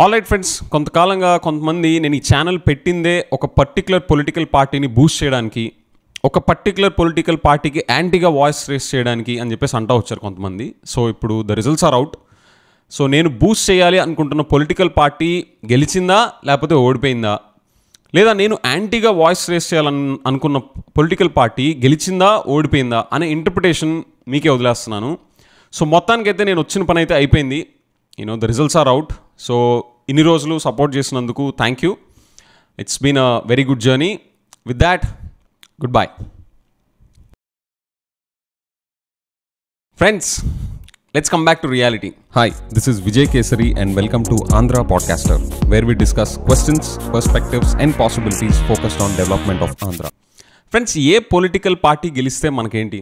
All right friends, కొంతకాలంగా కొంతమంది నేను ఈ ఛానల్ పెట్టిందే ఒక పర్టికులర్ పొలిటికల్ పార్టీని బూస్ట్ చేయడానికి, ఒక పర్టికులర్ పొలిటికల్ పార్టీకి యాంటీగా వాయిస్ రేస్ చేయడానికి అని చెప్పేసి అంటూ వచ్చారు కొంతమంది. సో ఇప్పుడు the results are out. So నేను బూస్ట్ చేయాలి అనుకుంటున్న పొలిటికల్ పార్టీ గెలిచిందా లేకపోతే ఓడిపోయిందా, లేదా నేను యాంటీగా వాయిస్ రేస్ చేయాలని అనుకున్న పొలిటికల్ పార్టీ గెలిచిందా ఓడిపోయిందా అనే ఇంటర్ప్రిటేషన్ మీకే వదిలేస్తున్నాను. సో మొత్తానికైతే నేను వచ్చిన పని అయితే అయిపోయింది. The results are out. So ఇన్ని రోజులు సపోర్ట్ చేసినందుకు thank you. It's been a very good journey. With that, goodbye. Friends, let's come back to reality. Hi, this is Vijay Kesari and welcome to Andhra Podcaster, where we discuss questions, perspectives and possibilities focused on development of Andhra. Friends, ఏ political party గెలిస్తే మనకేంటి?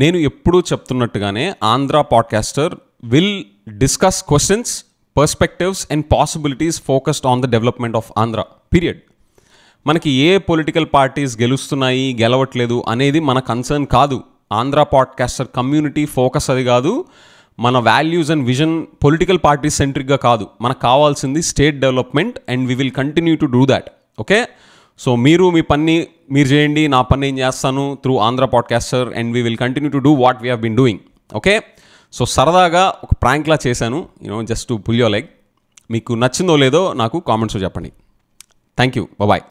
నేను ఎప్పుడూ చెప్తున్నట్టుగానే Andhra podcaster will discuss questions, perspectives and possibilities focused on the development of Andhra, period. మనకి ఏ political parties గెలుస్తున్నాయి గెలవట్లేదు అనేది మన కన్సర్న్ కాదు. ఆంధ్ర పాడ్కాస్టర్ కమ్యూనిటీ ఫోకస్ అది కాదు. మన values and vision political parties సెంట్రిక్గా కాదు. మనకు కావాల్సింది state development and we will continue to do that. Okay, so మీరు మీ పని మీరు చేయండి, నా పని నేను చేస్తాను through Andhra podcaster and we will continue to do what we have been doing. Okay, so సరదాగా ఒక ప్రాంక్లా చేశాను, just to pull your leg. మీకు నచ్చిందో లేదో నాకు కామెంట్స్లో చెప్పండి. Thank you, bye.